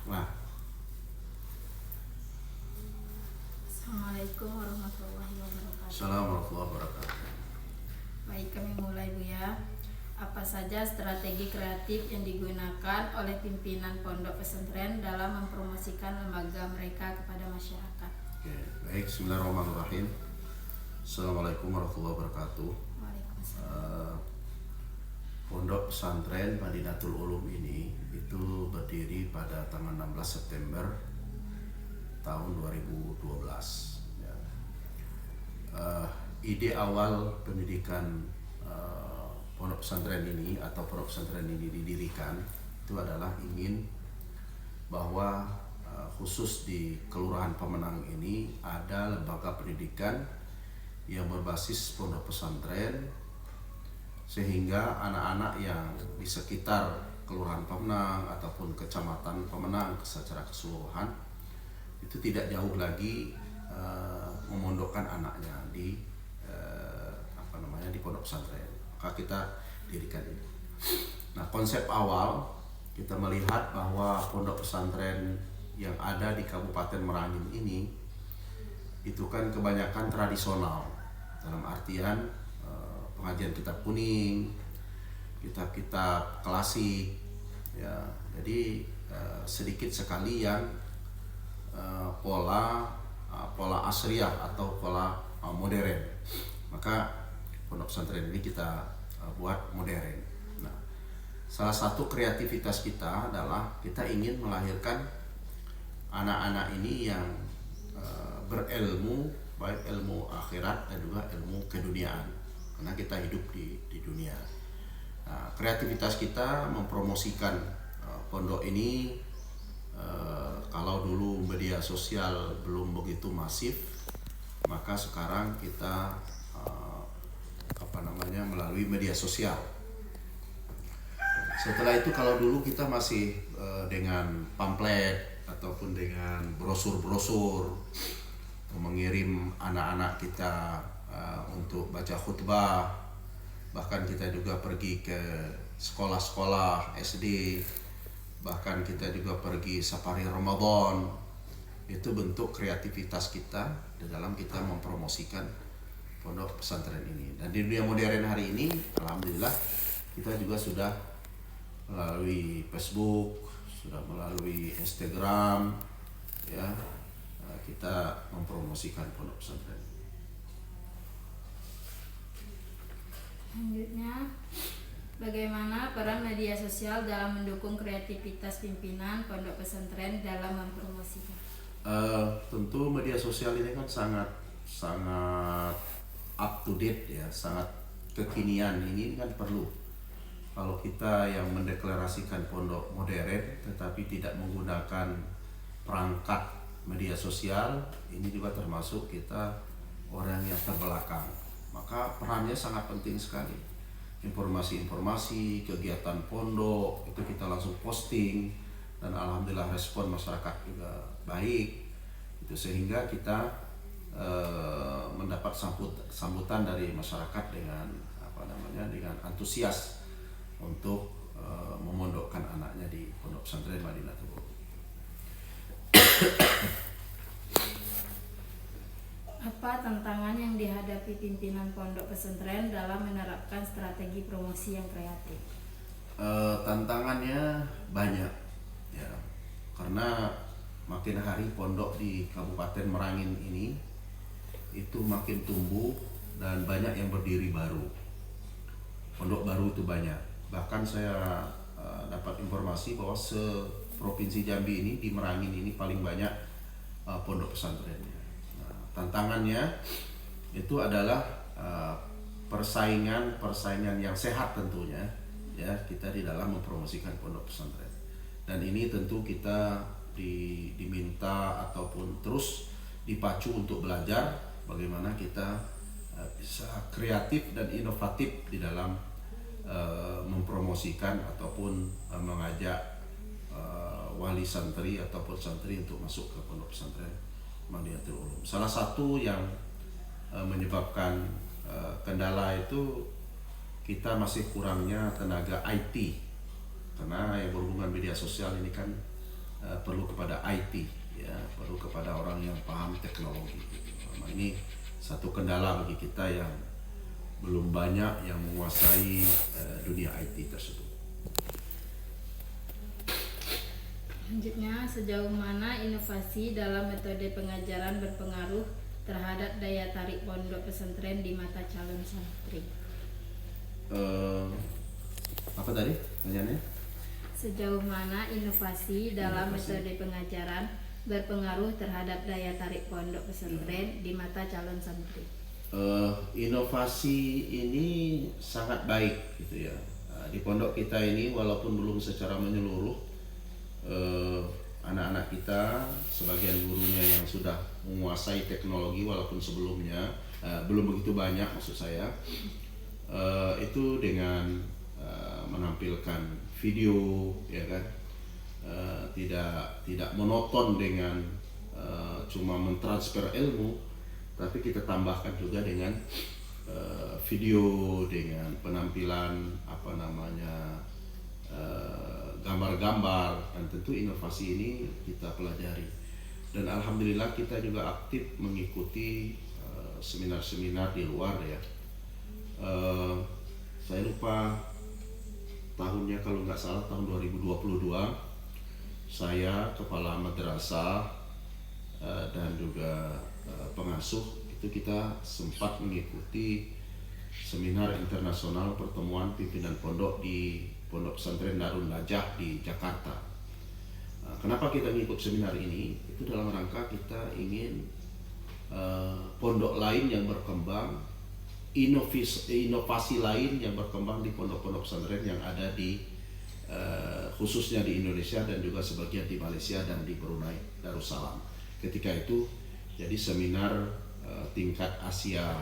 Nah, Assalamualaikum warahmatullahi wabarakatuh. Assalamualaikum warahmatullahi wabarakatuh. Baik, kami mulai Bu ya. Apa saja strategi kreatif yang digunakan oleh pimpinan pondok pesantren dalam mempromosikan lembaga mereka kepada masyarakat? Oke, baik, bismillahirrahmanirrahim. Assalamualaikum warahmatullahi wabarakatuh. Waalaikumsalam. Pondok pesantren Madinatul Ulum ini itu berdiri pada tanggal 16 September tahun 2012. Ya. Ide awal pendidikan pondok pesantren ini atau pondok pesantren ini didirikan itu adalah ingin bahwa khusus di Kelurahan Pemenang ini ada lembaga pendidikan yang berbasis pondok pesantren, sehingga anak-anak yang di sekitar Kelurahan Pemenang ataupun Kecamatan Pemenang secara keseluruhan itu tidak jauh lagi memondokkan anaknya di di pondok pesantren. Maka kita dirikan ini. Nah, konsep awal kita melihat bahwa pondok pesantren yang ada di Kabupaten Merangin ini itu kan kebanyakan tradisional, dalam artian pengajian kitab kuning, kitab-kitab klasik, ya. Jadi sedikit sekali yang pola asriyah atau pola modern. Maka pondok pesantren ini kita buat modern. Nah, salah satu kreativitas kita adalah kita ingin melahirkan anak-anak ini yang berilmu, baik ilmu akhirat dan juga ilmu keduniaan, karena kita hidup di dunia. Nah, kreativitas kita mempromosikan pondok ini, kalau dulu media sosial belum begitu masif, maka sekarang kita melalui media sosial. Setelah itu kalau dulu kita masih dengan pamflet ataupun dengan brosur-brosur mengirim anak-anak kita untuk baca khutbah, bahkan kita juga pergi ke sekolah-sekolah SD, bahkan kita juga pergi safari Ramadan. Itu bentuk kreativitas kita di dalam kita mempromosikan pondok pesantren ini. Dan di dunia modern hari ini, alhamdulillah kita juga sudah melalui Facebook, sudah melalui Instagram, ya, kita mempromosikan pondok pesantren. Selanjutnya, bagaimana peran media sosial dalam mendukung kreativitas pimpinan pondok pesantren dalam mempromosikan? Tentu media sosial ini kan sangat up to date, ya, sangat kekinian. Ini kan perlu. Kalau kita yang mendeklarasikan pondok modern tetapi tidak menggunakan perangkat media sosial, ini juga termasuk kita orang yang terbelakang. Maka perannya sangat penting sekali. Informasi-informasi kegiatan pondok itu kita langsung posting, dan alhamdulillah respon masyarakat juga baik. Itu sehingga kita mendapat sambutan dari masyarakat dengan dengan antusias untuk memondokkan anaknya di pondok pesantren Madinatul Ulum. Apa tantangan yang dihadapi pimpinan pondok pesantren dalam menerapkan strategi promosi yang kreatif? Tantangannya banyak, ya, karena makin hari pondok di Kabupaten Merangin ini itu makin tumbuh dan banyak yang berdiri baru. Pondok baru itu banyak. Bahkan saya dapat informasi bahwa se-Provinsi Jambi ini, di Merangin ini paling banyak pondok pesantrennya. Nah, tantangannya itu adalah persaingan yang sehat tentunya, ya, kita di dalam mempromosikan pondok pesantren. Dan ini tentu kita diminta ataupun terus dipacu untuk belajar bagaimana kita bisa kreatif dan inovatif di dalam mempromosikan ataupun mengajak wali santri ataupun santri untuk masuk ke pondok pesantren Madinatul Ulum. Salah satu yang menyebabkan kendala itu kita masih kurangnya tenaga IT, karena yang berhubungan media sosial ini kan perlu kepada IT, ya, perlu kepada orang yang paham teknologi. Nah, ini satu kendala bagi kita yang belum banyak yang menguasai dunia IT tersebut. Selanjutnya, sejauh mana inovasi dalam metode pengajaran berpengaruh terhadap daya tarik pondok pesantren di mata calon santri? Apa tadi pertanyaannya? Sejauh mana inovasi dalam metode pengajaran berpengaruh terhadap daya tarik pondok pesantren di mata calon santri? Inovasi ini sangat baik gitu ya. Di pondok kita ini walaupun belum secara menyeluruh, anak-anak kita, sebagian gurunya yang sudah menguasai teknologi walaupun sebelumnya belum begitu banyak, maksud saya, itu dengan menampilkan video, ya kan, tidak monoton dengan cuma mentransfer ilmu, tapi kita tambahkan juga dengan video, dengan penampilan gambar-gambar, dan tentu inovasi ini kita pelajari. Dan alhamdulillah kita juga aktif mengikuti seminar-seminar di luar ya. Saya lupa tahunnya, kalau nggak salah tahun 2022, saya kepala madrasah dan juga pengasuh itu kita sempat mengikuti seminar internasional pertemuan pimpinan pondok di Pondok Pesantren Darun Najah di Jakarta. Kenapa kita mengikut seminar ini? Itu dalam rangka kita ingin pondok lain yang berkembang, inovasi lain yang berkembang di pondok-pondok pesantren yang ada di khususnya di Indonesia dan juga sebagian di Malaysia dan di Brunei Darussalam. Ketika itu jadi seminar tingkat Asia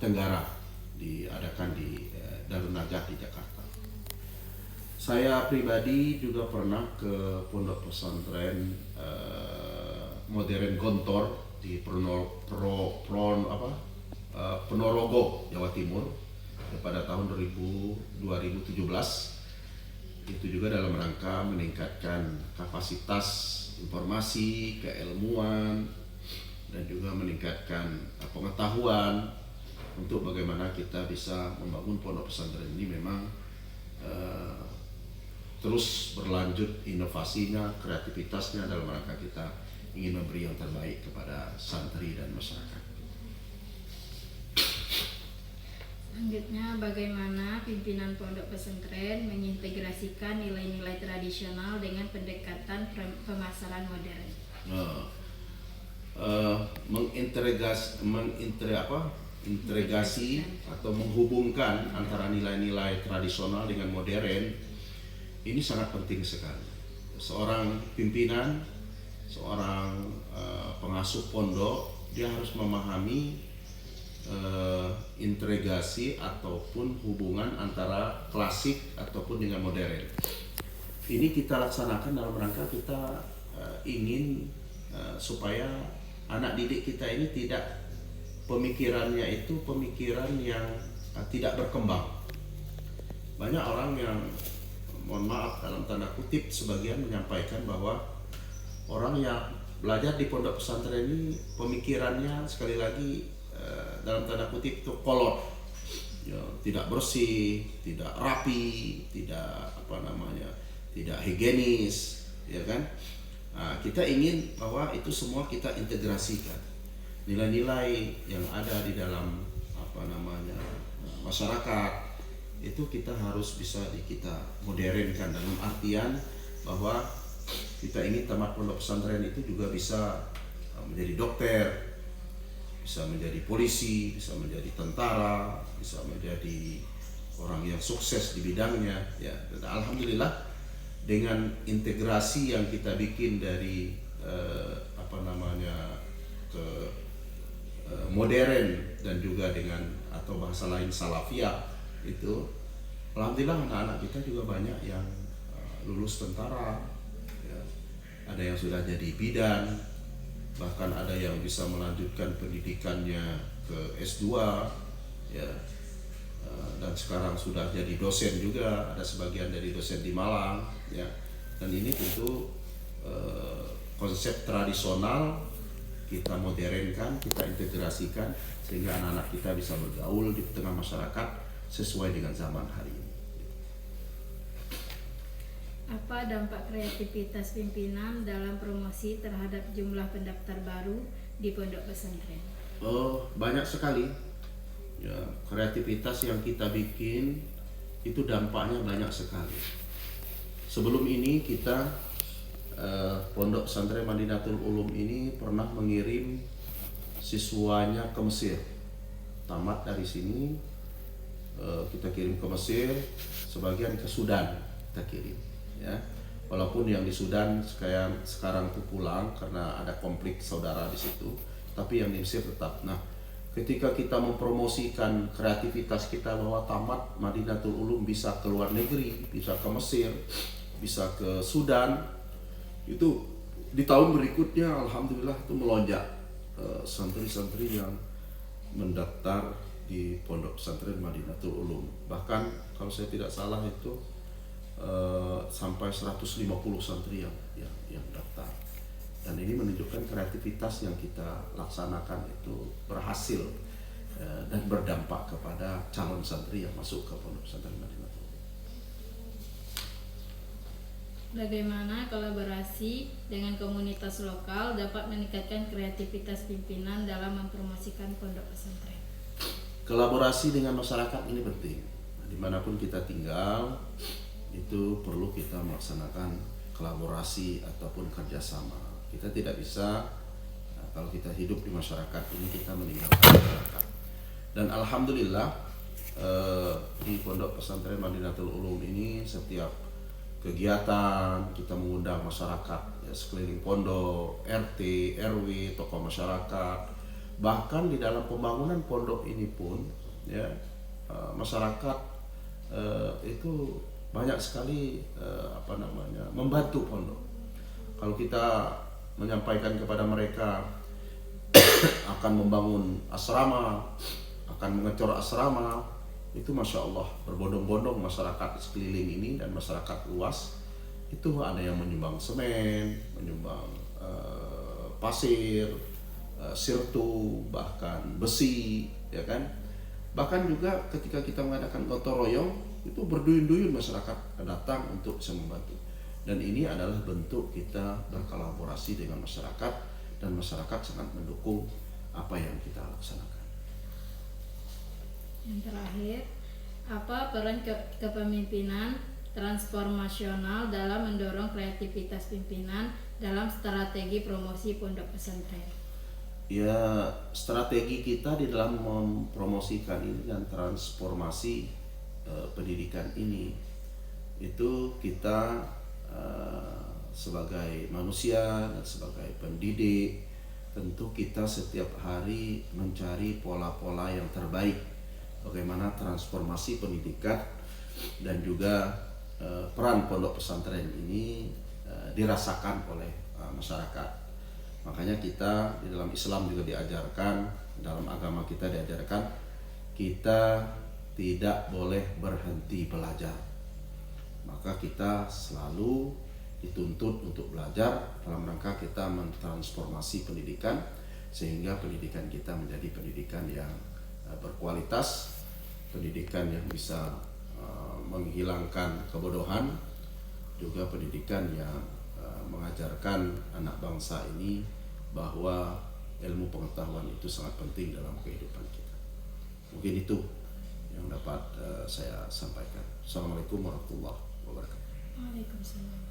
Tenggara diadakan di Darun Najah di Jakarta. Saya pribadi juga pernah ke pondok pesantren modern Gontor di Ponorogo, Jawa Timur pada tahun 2017. Itu juga dalam rangka meningkatkan kapasitas informasi, keilmuan, dan juga meningkatkan pengetahuan untuk bagaimana kita bisa membangun pondok pesantren ini memang terus berlanjut inovasinya, kreativitasnya dalam rangka kita ingin memberi yang terbaik kepada santri dan masyarakat. Selanjutnya, bagaimana pimpinan pondok pesantren mengintegrasikan nilai-nilai tradisional dengan pendekatan pemasaran modern? Mengintegrasi atau menghubungkan antara nilai-nilai tradisional dengan modern ini sangat penting sekali. Seorang pimpinan, seorang pengasuh pondok, dia harus memahami integrasi ataupun hubungan antara klasik ataupun dengan modern. Ini kita laksanakan dalam rangka kita ingin supaya anak didik kita ini pemikirannya itu pemikiran yang tidak berkembang. Banyak orang yang, mohon maaf dalam tanda kutip, sebagian menyampaikan bahwa orang yang belajar di pondok pesantren ini pemikirannya sekali lagi dalam tanda kutip itu kolot, ya, tidak bersih, tidak rapi, tidak tidak higienis, ya kan? Nah, kita ingin bahwa itu semua kita integrasikan. Nilai-nilai yang ada di dalam masyarakat itu kita harus bisa kita modernkan, dalam artian bahwa kita ingin tamat pondok pesantren itu juga bisa menjadi dokter, bisa menjadi polisi, bisa menjadi tentara, bisa menjadi orang yang sukses di bidangnya, ya. Dan alhamdulillah dengan integrasi yang kita bikin dari modern dan juga dengan atau bahasa lain salafiyah, itu alhamdulillah anak-anak kita juga banyak yang lulus tentara, ya. Ada yang sudah jadi bidan, bahkan ada yang bisa melanjutkan pendidikannya ke S2, ya, dan sekarang sudah jadi dosen juga, ada sebagian dari dosen di Malang, ya. Dan ini tentu konsep tradisional kita modernkan, kita integrasikan sehingga anak-anak kita bisa bergaul di tengah masyarakat sesuai dengan zaman hari ini. Apa dampak kreativitas pimpinan dalam promosi terhadap jumlah pendaftar baru di pondok pesantren? Banyak sekali. Ya, kreativitas yang kita bikin itu dampaknya banyak sekali. Sebelum ini kita Pondok Pesantren Madinatul Ulum ini pernah mengirim siswanya ke Mesir. Tamat dari sini kita kirim ke Mesir, sebagian ke Sudan kita kirim. Ya, walaupun yang di Sudan sekarang tuh pulang karena ada konflik saudara di situ, tapi yang di Mesir tetap. Nah, ketika kita mempromosikan kreativitas kita bahwa tamat Madinatul Ulum bisa ke luar negeri, bisa ke Mesir, bisa ke Sudan, itu di tahun berikutnya alhamdulillah itu melonjak santri-santri yang mendaftar di Pondok Pesantren Madinatul Ulum. Bahkan kalau saya tidak salah itu sampai 150 santri yang daftar. Dan ini menunjukkan kreativitas yang kita laksanakan itu berhasil dan berdampak kepada calon santri yang masuk ke Pondok Pesantren Madinatul Ulum. Bagaimana kolaborasi dengan komunitas lokal dapat meningkatkan kreativitas pimpinan dalam mempromosikan pondok pesantren? Kolaborasi dengan masyarakat ini penting. Dimanapun kita tinggal, itu perlu kita melaksanakan kolaborasi ataupun kerjasama. Kita tidak bisa, kalau kita hidup di masyarakat ini, kita meninggalkan masyarakat. Dan alhamdulillah di Pondok Pesantren Madinatul Ulum ini setiap kegiatan kita mengundang masyarakat ya, sekeliling pondok, RT, RW, tokoh masyarakat. Bahkan di dalam pembangunan pondok ini pun ya masyarakat itu banyak sekali membantu pondok. Kalau kita menyampaikan kepada mereka akan membangun asrama, akan mengecor asrama, itu Masya Allah berbondong-bondong masyarakat sekeliling ini dan masyarakat luas itu ada yang menyumbang semen, menyumbang pasir, sirtu, bahkan besi, ya kan. Bahkan juga ketika kita mengadakan gotong royong itu berduyun-duyun masyarakat datang untuk bisa membantu. Dan ini adalah bentuk kita berkolaborasi dengan masyarakat dan masyarakat sangat mendukung apa yang kita laksanakan. Yang terakhir, apa peran kepemimpinan transformasional dalam mendorong kreativitas pimpinan dalam strategi promosi pondok pesantren? Ya, strategi kita di dalam mempromosikan ini dan transformasi pendidikan ini, itu kita sebagai manusia dan sebagai pendidik, tentu kita setiap hari mencari pola-pola yang terbaik bagaimana transformasi pendidikan dan juga peran pondok pesantren ini dirasakan oleh masyarakat. Makanya kita di dalam Islam juga diajarkan, dalam agama kita diajarkan, kita tidak boleh berhenti belajar. Maka kita selalu dituntut untuk belajar dalam rangka kita mentransformasi pendidikan sehingga pendidikan kita menjadi pendidikan yang berkualitas, pendidikan yang bisa menghilangkan kebodohan, juga pendidikan yang mengajarkan anak bangsa ini bahwa ilmu pengetahuan itu sangat penting dalam kehidupan kita. Mungkin itu yang dapat saya sampaikan. Assalamualaikum warahmatullahi wabarakatuh. Waalaikumsalam.